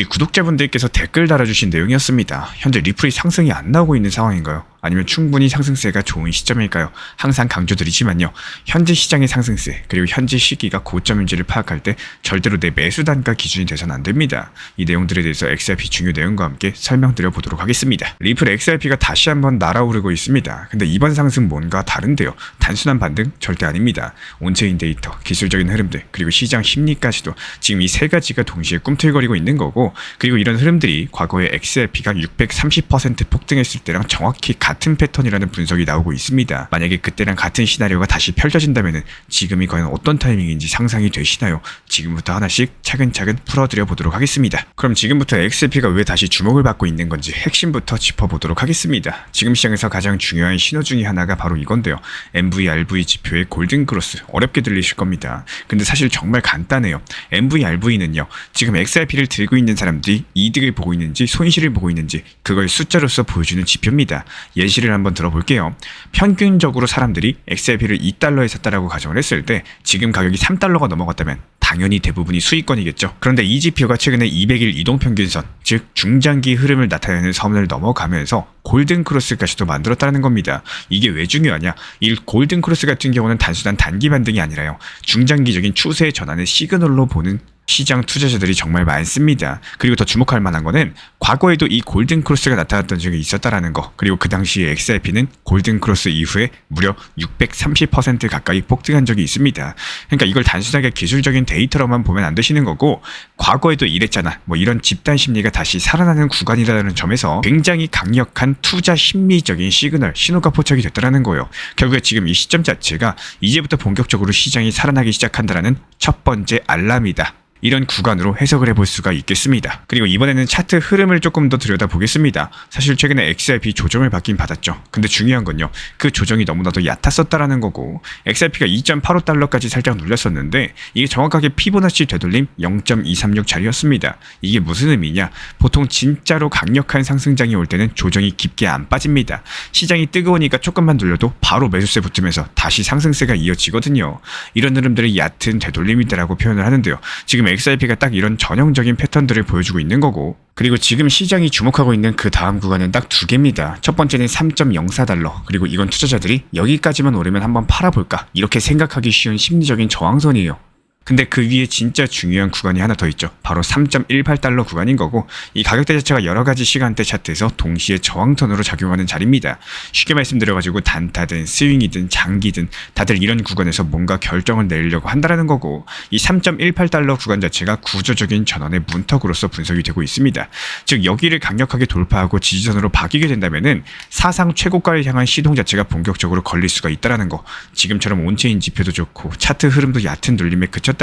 우리 구독자분들께서 댓글 달아주신 내용이었습니다. 현재 리플이 상승이 안 나오고 있는 상황인가요? 아니면 충분히 상승세가 좋은 시점일까요? 항상 강조드리지만요. 현재 시장의 상승세 그리고 현재 시기가 고점인지를 파악할 때 절대로 내 매수 단가 기준이 돼서는 안 됩니다. 이 내용들에 대해서 XRP 중요 내용과 함께 설명드려 보도록 하겠습니다. 리플 XRP가 다시 한번 날아오르고 있습니다. 근데 이번 상승 뭔가 다른데요. 단순한 반등 절대 아닙니다. 온체인 데이터, 기술적인 흐름들 그리고 시장 심리까지도 지금 이 세 가지가 동시에 꿈틀거리고 있는 거고, 그리고 이런 흐름들이 과거에 XRP가 630% 폭등했을 때랑 정확히 같은 패턴이라는 분석이 나오고 있습니다. 만약에 그때랑 같은 시나리오가 다시 펼쳐진다면 지금이 과연 어떤 타이밍인지 상상이 되시나요? 지금부터 하나씩 차근차근 풀어드려 보도록 하겠습니다. 그럼 지금부터 XRP가 왜 다시 주목을 받고 있는 건지 핵심부터 짚어보도록 하겠습니다. 지금 시장에서 가장 중요한 신호 중에 하나가 바로 이건데요. MVRV 지표의 골든크로스, 어렵게 들리실 겁니다. 근데 사실 정말 간단해요. MVRV는요, 지금 XRP를 들고 있는 사람들이 이득을 보고 있는지 손실을 보고 있는지 그걸 숫자로서 보여주는 지표입니다. 예시를 한번 들어볼게요. 평균적으로 사람들이 XRP를 2달러에 샀다라고 가정을 했을 때 지금 가격이 3달러가 넘어갔다면 당연히 대부분이 수익권이겠죠. 그런데 이 지표가 최근에 200일 이동평균선, 즉 중장기 흐름을 나타내는 선을 넘어가면서 골든크로스까지도 만들었다는 겁니다. 이게 왜 중요하냐? 이 골든크로스 같은 경우는 단순한 단기 반등이 아니라요, 중장기적인 추세의 전환의 시그널로 보는 시장 투자자들이 정말 많습니다. 그리고 더 주목할 만한 거는 과거에도 이 골든크로스가 나타났던 적이 있었다라는 거, 그리고 그 당시에 XRP는 골든크로스 이후에 무려 630% 가까이 폭등한 적이 있습니다. 그러니까 이걸 단순하게 기술적인 데이터로만 보면 안 되시는 거고, 과거에도 이랬잖아, 뭐 이런 집단 심리가 다시 살아나는 구간이라는 점에서 굉장히 강력한 투자 심리적인 시그널, 신호가 포착이 됐다라는 거예요. 결국에 지금 이 시점 자체가 이제부터 본격적으로 시장이 살아나기 시작한다라는 첫 번째 알람이다. 이런 구간으로 해석을 해볼 수가 있겠습니다. 그리고 이번에는 차트 흐름을 조금 더 들여다보겠습니다. 사실 최근에 XRP 조정을 받긴 받았죠. 근데 중요한 건요, 그 조정이 너무나도 얕았었다라는 거고, XRP가 2.85달러까지 살짝 눌렸었는데 이게 정확하게 피보나치 되돌림 0.236 자리였습니다. 이게 무슨 의미냐? 보통 진짜로 강력한 상승장이 올 때는 조정이 깊게 안 빠집니다. 시장이 뜨거우니까 조금만 눌려도 바로 매수세 붙으면서 다시 상승세가 이어지거든요. 이런 흐름들을 얕은 되돌림이다라고 표현을 하는데요. 지금 XRP가 딱 이런 전형적인 패턴들을 보여주고 있는 거고, 그리고 지금 시장이 주목하고 있는 그 다음 구간은 딱 두 개입니다. 첫 번째는 3.04달러, 그리고 이건 투자자들이 여기까지만 오르면 한번 팔아볼까 이렇게 생각하기 쉬운 심리적인 저항선이에요. 근데 그 위에 진짜 중요한 구간이 하나 더 있죠. 바로 3.18달러 구간인 거고, 이 가격대 자체가 여러 가지 시간대 차트에서 동시에 저항선으로 작용하는 자리입니다. 쉽게 말씀드려가지고 단타든 스윙이든 장기든 다들 이런 구간에서 뭔가 결정을 내리려고 한다는 거고, 이 3.18달러 구간 자체가 구조적인 전환의 문턱으로서 분석이 되고 있습니다. 즉 여기를 강력하게 돌파하고 지지선으로 바뀌게 된다면은 사상 최고가를 향한 시동 자체가 본격적으로 걸릴 수가 있다는 거. 지금처럼 온체인 지표도 좋고 차트 흐름도 얕은 눌림에 그쳤다면요,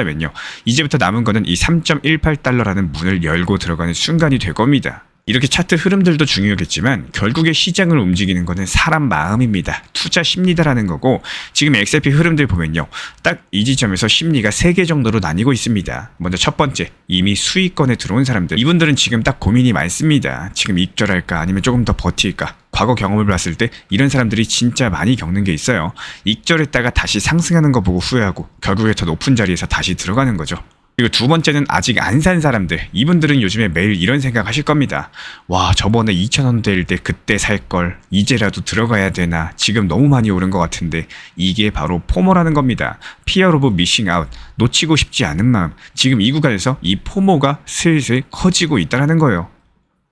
이제부터 남은 거는 이 3.18달러라는 문을 열고 들어가는 순간이 될 겁니다. 이렇게 차트 흐름들도 중요하겠지만 결국에 시장을 움직이는 거는 사람 마음입니다. 투자 심리다라는 거고, 지금 XRP 흐름들 보면요, 딱 이 지점에서 심리가 3개 정도로 나뉘고 있습니다. 먼저 첫 번째, 이미 수익권에 들어온 사람들. 이분들은 지금 딱 고민이 많습니다. 지금 익절할까 아니면 조금 더 버틸까. 과거 경험을 봤을 때 이런 사람들이 진짜 많이 겪는 게 있어요. 익절했다가 다시 상승하는 거 보고 후회하고 결국에 더 높은 자리에서 다시 들어가는 거죠. 그리고 두 번째는 아직 안 산 사람들. 이분들은 요즘에 매일 이런 생각 하실 겁니다. 와, 저번에 2,000원대일 때 그때 살걸, 이제라도 들어가야 되나, 지금 너무 많이 오른 것 같은데. 이게 바로 포모라는 겁니다. Fear of missing out, 놓치고 싶지 않은 마음. 지금 이 구간에서 이 포모가 슬슬 커지고 있다는 거예요.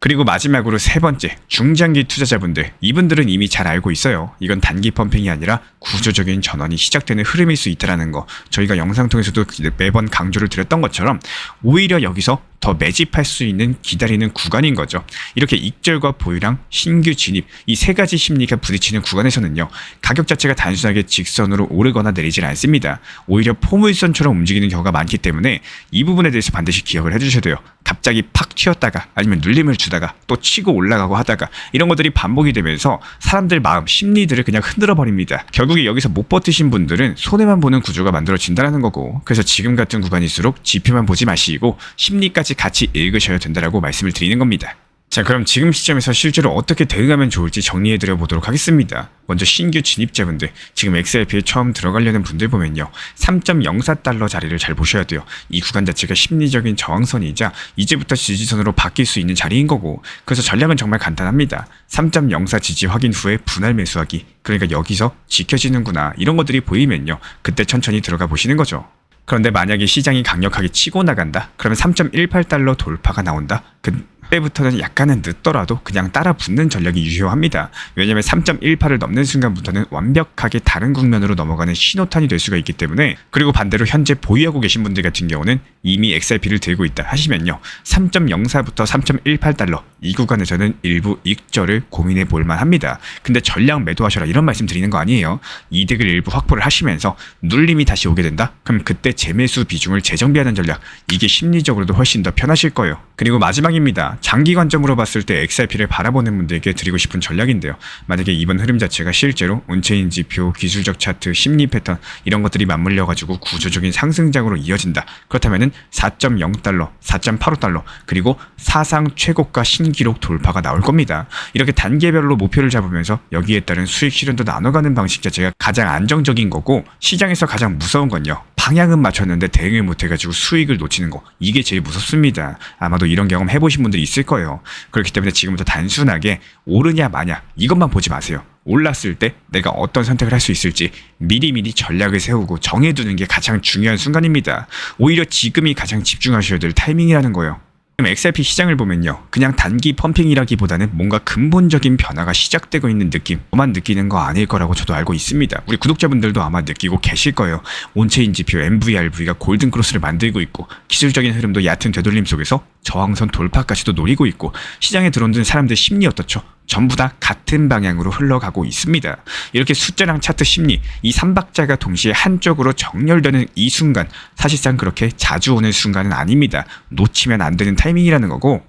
그리고 마지막으로 세 번째, 중장기 투자자분들. 이분들은 이미 잘 알고 있어요. 이건 단기 펌핑이 아니라 구조적인 전환이 시작되는 흐름일 수 있다는 거. 저희가 영상 통해서도 매번 강조를 드렸던 것처럼 오히려 여기서 더 매집할 수 있는 기다리는 구간인 거죠. 이렇게 익절과 보유랑 신규 진입, 이 세 가지 심리가 부딪히는 구간에서는요, 가격 자체가 단순하게 직선으로 오르거나 내리질 않습니다. 오히려 포물선처럼 움직이는 경우가 많기 때문에 이 부분에 대해서 반드시 기억을 해주셔야 돼요. 갑자기 팍 튀었다가 아니면 눌림을 주다가 또 치고 올라가고 하다가 이런 것들이 반복이 되면서 사람들 마음, 심리들을 그냥 흔들어 버립니다. 결국에 여기서 못 버티신 분들은 손해만 보는 구조가 만들어진다는 거고, 그래서 지금 같은 구간일수록 지표만 보지 마시고 심리까지 같이 읽으셔야 된다라고 말씀을 드리는 겁니다. 자, 그럼 지금 시점에서 실제로 어떻게 대응하면 좋을지 정리해드려 보도록 하겠습니다. 먼저 신규 진입자분들, 지금 XRP에 처음 들어가려는 분들 보면요, 3.04달러 자리를 잘 보셔야 돼요. 이 구간 자체가 심리적인 저항선이자 이제부터 지지선으로 바뀔 수 있는 자리인 거고, 그래서 전략은 정말 간단합니다. 3.04 지지 확인 후에 분할 매수하기, 그러니까 여기서 지켜지는구나 이런 것들이 보이면요, 그때 천천히 들어가 보시는 거죠. 그런데 만약에 시장이 강력하게 치고 나간다? 그러면 3.18달러 돌파가 나온다? 그때부터는 약간은 늦더라도 그냥 따라 붙는 전략이 유효합니다. 왜냐하면 3.18을 넘는 순간부터는 완벽하게 다른 국면으로 넘어가는 신호탄이 될 수가 있기 때문에. 그리고 반대로 현재 보유하고 계신 분들 같은 경우는 이미 XRP를 들고 있다 하시면요, 3.04부터 3.18달러 이 구간에서는 일부 익절을 고민해 볼만 합니다. 근데 전량 매도하셔라 이런 말씀 드리는 거 아니에요. 이득을 일부 확보를 하시면서 눌림이 다시 오게 된다? 그럼 그때 재매수 비중을 재정비하는 전략, 이게 심리적으로도 훨씬 더 편하실 거예요. 그리고 마지막입니다. 장기 관점으로 봤을 때 XRP를 바라보는 분들에게 드리고 싶은 전략인데요. 만약에 이번 흐름 자체가 실제로 온체인 지표, 기술적 차트, 심리 패턴 이런 것들이 맞물려가지고 구조적인 상승장으로 이어진다. 그렇다면은 4.0달러, 4.85달러 그리고 사상 최고가 신기록 돌파가 나올 겁니다. 이렇게 단계별로 목표를 잡으면서 여기에 따른 수익 실현도 나눠가는 방식 자체가 가장 안정적인 거고, 시장에서 가장 무서운 건요, 방향은 맞췄는데 대응을 못해가지고 수익을 놓치는 거, 이게 제일 무섭습니다. 아마도 이런 경험 해보신 분들이 있을 거예요. 그렇기 때문에 지금부터 단순하게 오르냐 마냐 이것만 보지 마세요. 올랐을 때 내가 어떤 선택을 할 수 있을지 미리미리 전략을 세우고 정해두는 게 가장 중요한 순간입니다. 오히려 지금이 가장 집중하셔야 될 타이밍이라는 거예요. 그럼 XRP 시장을 보면요, 그냥 단기 펌핑이라기보다는 뭔가 근본적인 변화가 시작되고 있는 느낌, 저만 느끼는 거 아닐 거라고 저도 알고 있습니다. 우리 구독자분들도 아마 느끼고 계실 거예요. 온체인 지표 MVRV가 골든크로스를 만들고 있고, 기술적인 흐름도 얕은 되돌림 속에서 저항선 돌파까지도 노리고 있고, 시장에 들어오는 사람들 심리 어떻죠? 전부 다 같은 방향으로 흘러가고 있습니다. 이렇게 숫자랑 차트 심리, 이 3박자가 동시에 한쪽으로 정렬되는 이 순간, 사실상 그렇게 자주 오는 순간은 아닙니다. 놓치면 안 되는 타이밍이라는 거고,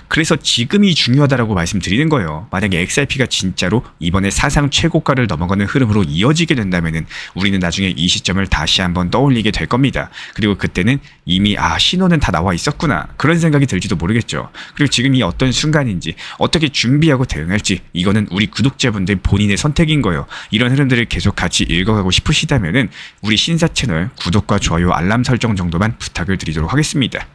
그래서 지금이 중요하다라고 말씀드리는 거예요. 만약에 XRP가 진짜로 이번에 사상 최고가를 넘어가는 흐름으로 이어지게 된다면은 우리는 나중에 이 시점을 다시 한번 떠올리게 될 겁니다. 그리고 그때는 이미 신호는 다 나와 있었구나 그런 생각이 들지도 모르겠죠. 그리고 지금이 어떤 순간인지 어떻게 준비하고 대응할지 이거는 우리 구독자분들 본인의 선택인 거예요. 이런 흐름들을 계속 같이 읽어가고 싶으시다면은 우리 신사 채널 구독과 좋아요 알람 설정 정도만 부탁을 드리도록 하겠습니다.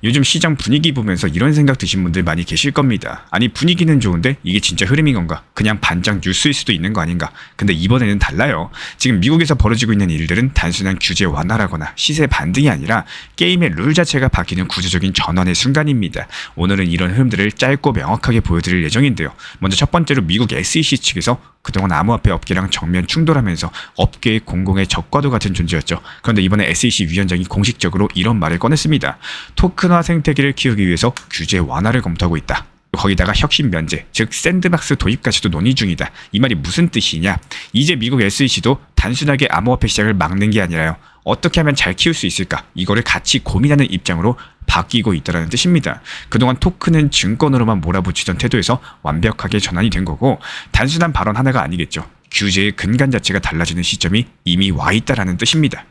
요즘 시장 분위기 보면서 이런 생각 드신 분들 많이 계실 겁니다. 아니 분위기는 좋은데 이게 진짜 흐름인 건가? 그냥 반장 뉴스일 수도 있는 거 아닌가? 근데 이번에는 달라요. 지금 미국에서 벌어지고 있는 일들은 단순한 규제 완화라거나 시세 반등이 아니라 게임의 룰 자체가 바뀌는 구조적인 전환의 순간입니다. 오늘은 이런 흐름들을 짧고 명확하게 보여드릴 예정인데요. 먼저 첫 번째로 미국 SEC 측에서 그동안 암호화폐 업계랑 정면 충돌하면서 업계의 공공의 적과도 같은 존재였죠. 그런데 이번에 SEC 위원장이 공식적으로 이런 말을 꺼냈습니다. 토큰화 생태계를 키우기 위해서 규제 완화를 검토하고 있다. 거기다가 혁신 면제, 즉 샌드박스 도입까지도 논의 중이다. 이 말이 무슨 뜻이냐? 이제 미국 SEC도 단순하게 암호화폐 시장을 막는 게 아니라요, 어떻게 하면 잘 키울 수 있을까? 이거를 같이 고민하는 입장으로 바뀌고 있다는 뜻입니다. 그동안 토큰은 증권으로만 몰아붙이던 태도에서 완벽하게 전환이 된 거고, 단순한 발언 하나가 아니겠죠. 규제의 근간 자체가 달라지는 시점이 이미 와 있다라는 뜻입니다.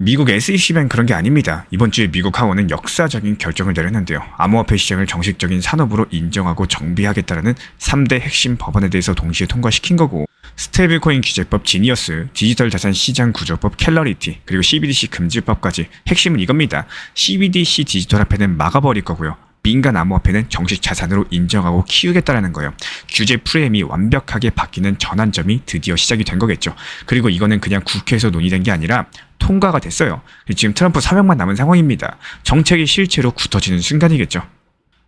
미국 SEC만 그런 게 아닙니다. 이번 주에 미국 하원은 역사적인 결정을 내렸는데요. 암호화폐 시장을 정식적인 산업으로 인정하고 정비하겠다라는 3대 핵심 법안에 대해서 동시에 통과시킨 거고, 스테이블코인 규제법 지니어스, 디지털 자산 시장 구조법 켈러리티, 그리고 CBDC 금지법까지 핵심은 이겁니다. CBDC 디지털 화폐는 막아버릴 거고요. 민간 암호화폐는 정식 자산으로 인정하고 키우겠다라는 거예요. 규제 프레임이 완벽하게 바뀌는 전환점이 드디어 시작이 된 거겠죠. 그리고 이거는 그냥 국회에서 논의된 게 아니라 통과가 됐어요. 지금 트럼프 사명만 남은 상황입니다. 정책이 실체로 굳어지는 순간이겠죠.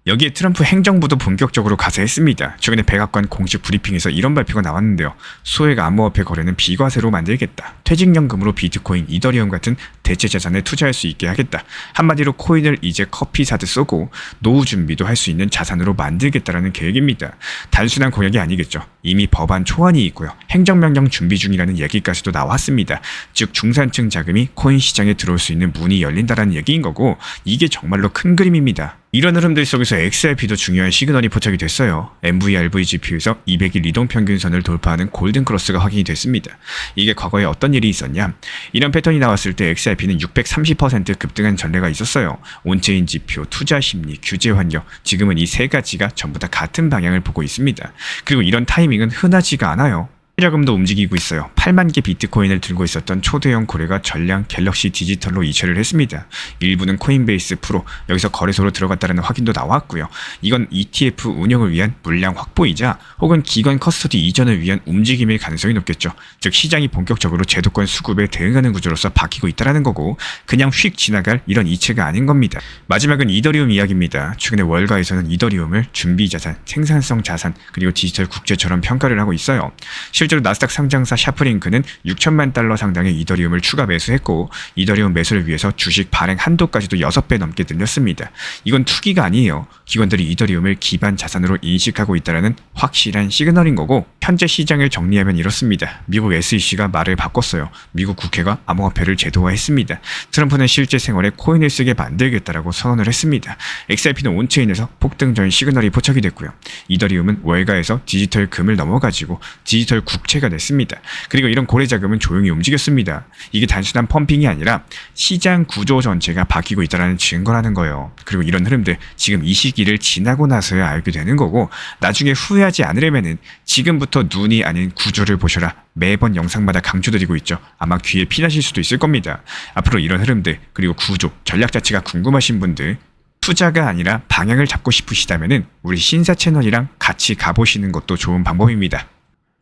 여기에 트럼프 행정부도 본격적으로 가세했습니다. 최근에 백악관 공식 브리핑에서 이런 발표가 나왔는데요. 소액 암호화폐 거래는 비과세로 만들겠다. 퇴직연금으로 비트코인, 이더리움 같은 대체 자산에 투자할 수 있게 하겠다. 한마디로 코인을 이제 커피 사듯 쏘고 노후 준비도 할 수 있는 자산으로 만들겠다라는 계획입니다. 단순한 공약이 아니겠죠. 이미 법안 초안이 있고요. 행정명령 준비 중이라는 얘기까지도 나왔습니다. 즉 중산층 자금이 코인 시장에 들어올 수 있는 문이 열린다라는 얘기인 거고 이게 정말로 큰 그림입니다. 이런 흐름들 속에서 XRP도 중요한 시그널이 포착이 됐어요. MVRV GPU에서 200일 이동평균선을 돌파하는 골든크로스가 확인이 됐습니다. 이게 과거에 어떤 일이 있었냐? 이런 패턴이 나왔을 때 XRP는 630% 급등한 전례가 있었어요. 온체인 지표, 투자 심리, 규제 환경, 지금은 이 세 가지가 전부 다 같은 방향을 보고 있습니다. 그리고 이런 타이밍은 흔하지가 않아요. 자금도 움직이고 있어요. 8만 개 비트코인을 들고 있었던 초대형 고래가 전량 갤럭시 디지털로 이체를 했습니다. 일부는 코인베이스 프로, 여기서 거래소로 들어갔다는 확인도 나왔고요. 이건 ETF 운영을 위한 물량 확보이자 혹은 기관 커스터디 이전을 위한 움직임일 가능성이 높겠죠. 즉 시장이 본격적으로 제도권 수급에 대응하는 구조로서 바뀌고 있다는 거고 그냥 휙 지나갈 이런 이체가 아닌 겁니다. 마지막은 이더리움 이야기입니다. 최근에 월가에서는 이더리움을 준비자산, 생산성 자산, 그리고 디지털 국제처럼 평가를 하고 있어요. 실제로 나스닥 상장사 샤프링크는 6천만 달러 상당의 이더리움을 추가 매수했고 이더리움 매수를 위해서 주식 발행 한도까지도 6배 넘게 늘렸습니다. 이건 투기가 아니에요. 기관들이 이더리움을 기반 자산으로 인식하고 있다는 확실한 시그널인 거고 현재 시장을 정리하면 이렇습니다. 미국 SEC가 말을 바꿨어요. 미국 국회가 암호화폐를 제도화했습니다. 트럼프는 실제 생활에 코인을 쓰게 만들겠다라고 선언을 했습니다. XRP는 온체인에서 폭등 전 시그널이 포착이 됐고요. 이더리움은 월가에서 디지털 금을 넘어가지고 디지털 국채가 됐습니다. 그리고 이런 고래 자금은 조용히 움직였습니다. 이게 단순한 펌핑이 아니라 시장 구조 전체가 바뀌고 있다는 증거라는 거예요. 그리고 이런 흐름들 지금 이 시기를 지나고 나서야 알게 되는 거고 나중에 후회하지 않으려면은 지금부터 눈이 아닌 구조를 보셔라. 매번 영상마다 강조드리고 있죠. 아마 귀에 피나실 수도 있을 겁니다. 앞으로 이런 흐름들 그리고 구조, 전략 자체가 궁금하신 분들 투자가 아니라 방향을 잡고 싶으시다면은 우리 신사 채널이랑 같이 가보시는 것도 좋은 방법입니다.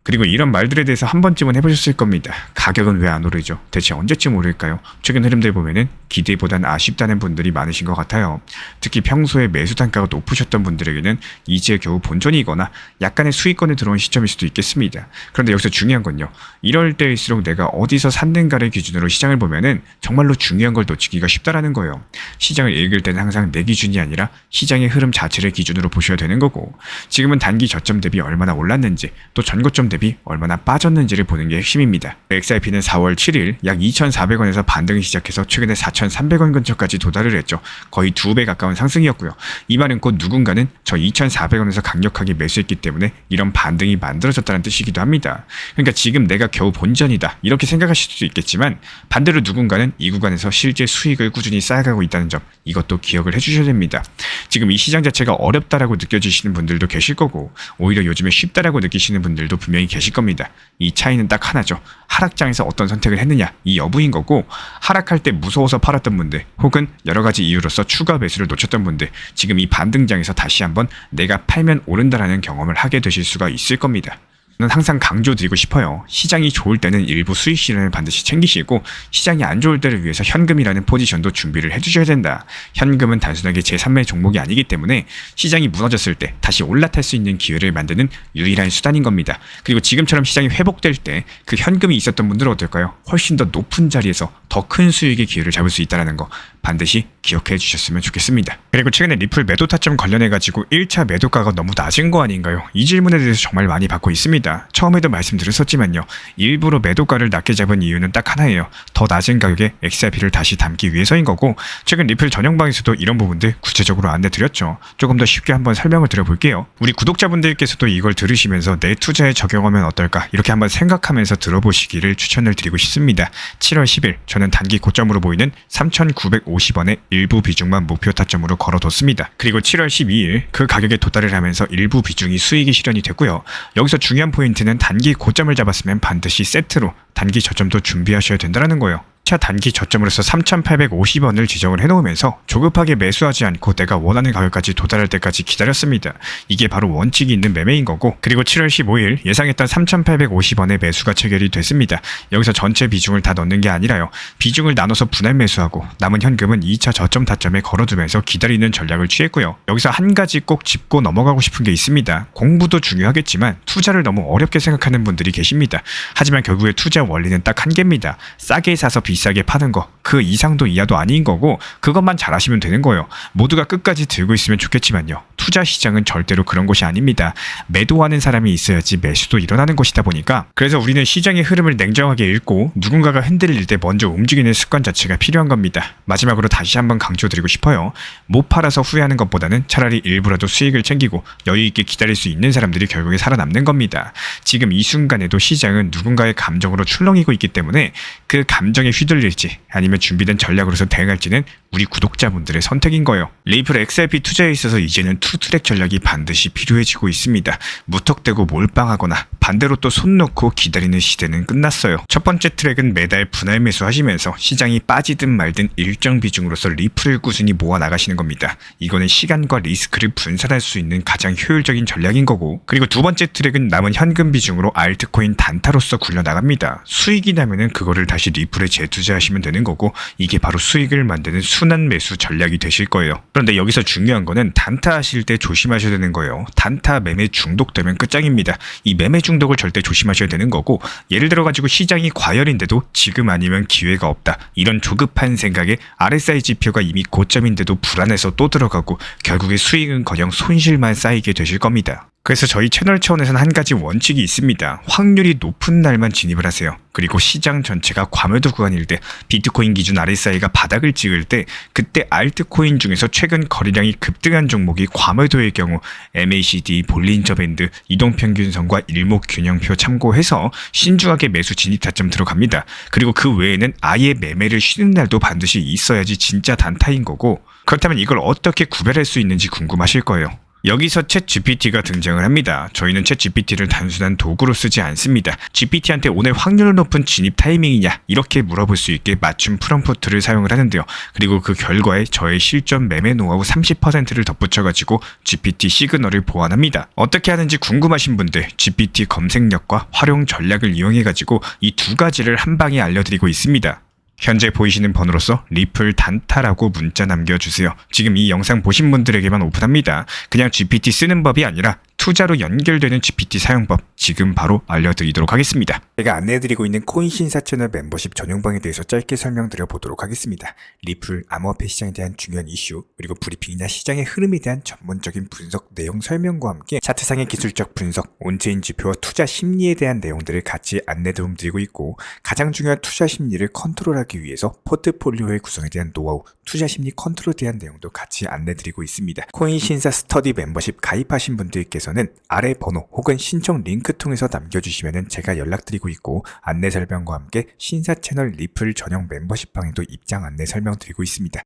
그리고 이런 말들에 대해서 한 번쯤은 해보셨을 겁니다. 가격은 왜 안 오르죠? 대체 언제쯤 오를까요? 최근 흐름들 보면은 기대보단 아쉽다는 분들이 많으신 것 같아요. 특히 평소에 매수 단가가 높으셨던 분들에게는 이제 겨우 본전이거나 약간의 수익권에 들어온 시점일 수도 있겠습니다. 그런데 여기서 중요한 건요. 이럴 때일수록 내가 어디서 샀는가를 기준으로 시장을 보면은 정말로 중요한 걸 놓치기가 쉽다라는 거예요. 시장을 읽을 때는 항상 내 기준이 아니라 시장의 흐름 자체를 기준으로 보셔야 되는 거고 지금은 단기 저점 대비 얼마나 올랐는지 또 전고점 대비 얼마나 빠졌는지를 보는 게 핵심입니다. XRP는 4월 7일 약 2,400원에서 반등이 시작해서 최근에 4,300원 근처까지 도달을 했죠. 거의 2배 가까운 상승이었고요. 이 말은 곧 누군가는 저 2,400원에서 강력하게 매수했기 때문에 이런 반등이 만들어졌다는 뜻이기도 합니다. 그러니까 지금 내가 겨우 본전이다 이렇게 생각하실 수도 있겠지만 반대로 누군가는 이 구간에서 실제 수익을 꾸준히 쌓아가고 있다는 점 이것도 기억을 해주셔야 됩니다. 지금 이 시장 자체가 어렵다라고 느껴지시는 분들도 계실 거고 오히려 요즘에 쉽다라고 느끼시는 분들도 분명히 계실 겁니다. 이 차이는 딱 하나죠. 하락장에서 어떤 선택을 했느냐 이 여부인 거고 하락할 때 무서워서 팔았던 분들 혹은 여러 가지 이유로서 추가 매수를 놓쳤던 분들 지금 이 반등장에서 다시 한번 내가 팔면 오른다라는 경험을 하게 되실 수가 있을 겁니다. 저는 항상 강조드리고 싶어요. 시장이 좋을 때는 일부 수익 실현을 반드시 챙기시고 시장이 안 좋을 때를 위해서 현금이라는 포지션도 준비를 해주셔야 된다. 현금은 단순하게 제3의 종목이 아니기 때문에 시장이 무너졌을 때 다시 올라탈 수 있는 기회를 만드는 유일한 수단인 겁니다. 그리고 지금처럼 시장이 회복될 때 그 현금이 있었던 분들은 어떨까요? 훨씬 더 높은 자리에서 더 큰 수익의 기회를 잡을 수 있다는 거 반드시 기억해 주셨으면 좋겠습니다. 그리고 최근에 리플 매도 타점 관련해가지고 1차 매도가가 너무 낮은 거 아닌가요? 이 질문에 대해서 정말 많이 받고 있습니다. 처음에도 말씀드렸었지만요. 일부러 매도가를 낮게 잡은 이유는 딱 하나예요. 더 낮은 가격에 XRP를 다시 담기 위해서인 거고 최근 리플 전용방에서도 이런 부분들 구체적으로 안내드렸죠. 조금 더 쉽게 한번 설명을 드려볼게요. 우리 구독자분들께서도 이걸 들으시면서 내 투자에 적용하면 어떨까 이렇게 한번 생각하면서 들어보시기를 추천을 드리고 싶습니다. 7월 10일 저는 단기 고점으로 보이는 3,950원의 일부 비중만 목표 타점으로 걸어뒀습니다. 그리고 7월 12일 그 가격에 도달을 하면서 일부 비중이 수익이 실현이 됐고요. 여기서 중요한 포인트는 단기 고점을 잡았으면 반드시 세트로 단기 저점도 준비하셔야 된다는 거예요. 단기 저점으로서 3,850원을 지정을 해놓으면서 조급하게 매수하지 않고 내가 원하는 가격까지 도달할 때까지 기다렸습니다. 이게 바로 원칙이 있는 매매인 거고 그리고 7월 15일 예상했던 3,850원의 매수가 체결이 됐습니다. 여기서 전체 비중을 다 넣는 게 아니라요. 비중을 나눠서 분할 매수하고 남은 현금은 2차 저점 타점에 걸어두면서 기다리는 전략을 취했고요. 여기서 한 가지 꼭 짚고 넘어가고 싶은 게 있습니다. 공부도 중요하겠지만 투자를 너무 어렵게 생각하는 분들이 계십니다. 하지만 결국에 투자 원리는 딱 한 개입니다. 싸게 사서 비싸게 파는 거, 그 이상도 이하도 아닌 거고 그것만 잘하시면 되는 거예요. 모두가 끝까지 들고 있으면 좋겠지만요. 투자 시장은 절대로 그런 곳이 아닙니다. 매도하는 사람이 있어야지 매수도 일어나는 곳이다 보니까 그래서 우리는 시장의 흐름을 냉정하게 읽고 누군가가 흔들릴 때 먼저 움직이는 습관 자체가 필요한 겁니다. 마지막으로 다시 한번 강조드리고 싶어요. 못 팔아서 후회하는 것보다는 차라리 일부라도 수익을 챙기고 여유 있게 기다릴 수 있는 사람들이 결국에 살아남는 겁니다. 지금 이 순간에도 시장은 누군가의 감정으로 출렁이고 있기 때문에 그 감정에 휘둘릴지 아니면 준비된 전략으로서 대응할지는 우리 구독자분들의 선택인 거예요. 리플 XRP 투자에 있어서 이제는 투트랙 전략이 반드시 필요해지고 있습니다. 무턱대고 몰빵하거나 반대로 또 손 놓고 기다리는 시대는 끝났어요. 첫 번째 트랙은 매달 분할 매수하시면서 시장이 빠지든 말든 일정 비중으로서 리플을 꾸준히 모아 나가시는 겁니다. 이거는 시간과 리스크를 분산할 수 있는 가장 효율적인 전략인 거고, 그리고 두 번째 트랙은 남은 현금 비중으로 알트코인 단타로서 굴려나갑니다. 수익이 나면은 그거를 다시 리플에 재투자하시면 되는 거고, 이게 바로 수익을 만드는 순환 매수 전략이 되실 거예요. 그런데 여기서 중요한 거는 단타 하실 때 조심하셔야 되는 거예요. 단타 매매 중독되면 끝장입니다. 이 매매 중독을 절대 조심하셔야 되는 거고, 예를 들어 가지고 시장이 과열인데도 지금 아니면 기회가 없다, 이런 조급한 생각에 RSI 지표가 이미 고점인데도 불안해서 또 들어가고 결국에 수익은커녕 손실만 쌓이게 되실 겁니다. 그래서 저희 채널 차원에서는 한 가지 원칙이 있습니다. 확률이 높은 날만 진입을 하세요. 그리고 시장 전체가 과매도 구간일 때, 비트코인 기준 RSI가 바닥을 찍을 때, 그때 알트코인 중에서 최근 거래량이 급등한 종목이 과매도의 경우 MACD, 볼린저 밴드, 이동평균선과 일목균형표 참고해서 신중하게 매수 진입 타점 들어갑니다. 그리고 그 외에는 아예 매매를 쉬는 날도 반드시 있어야지 진짜 단타인 거고, 그렇다면 이걸 어떻게 구별할 수 있는지 궁금하실 거예요. 여기서 챗 GPT가 등장을 합니다. 저희는 챗 GPT를 단순한 도구로 쓰지 않습니다. GPT한테 오늘 확률 높은 진입 타이밍이냐 이렇게 물어볼 수 있게 맞춤 프롬프트를 사용을 하는데요. 그리고 그 결과에 저의 실전 매매 노하우 30%를 덧붙여가지고 GPT 시그널을 보완합니다. 어떻게 하는지 궁금하신 분들 GPT 검색력과 활용 전략을 이용해가지고 이 두 가지를 한 방에 알려드리고 있습니다. 현재 보이시는 번호로서 리플 단타라고 문자 남겨주세요. 지금 이 영상 보신 분들에게만 오픈합니다. 그냥 GPT 쓰는 법이 아니라 투자로 연결되는 GPT 사용법 지금 바로 알려드리도록 하겠습니다. 제가 안내해드리고 있는 코인 신사 채널 멤버십 전용방에 대해서 짧게 설명드려 보도록 하겠습니다. 리플, 암호화폐 시장에 대한 중요한 이슈, 그리고 브리핑이나 시장의 흐름에 대한 전문적인 분석 내용 설명과 함께 차트상의 기술적 분석, 온체인 지표와 투자 심리에 대한 내용들을 같이 안내 도움드리고 있고, 가장 중요한 투자 심리를 컨트롤하기 위해서 포트폴리오의 구성에 대한 노하우, 투자 심리 컨트롤에 대한 내용도 같이 안내드리고 있습니다. 코인 신사 스터디 멤버십 가입하신 분들께서는 아래 번호 혹은 신청 링크 통해서 남겨주시면 제가 연락드리고 있고, 안내 설명과 함께 신사 채널 리플 전용 멤버십 방에도 입장 안내 설명드리고 있습니다.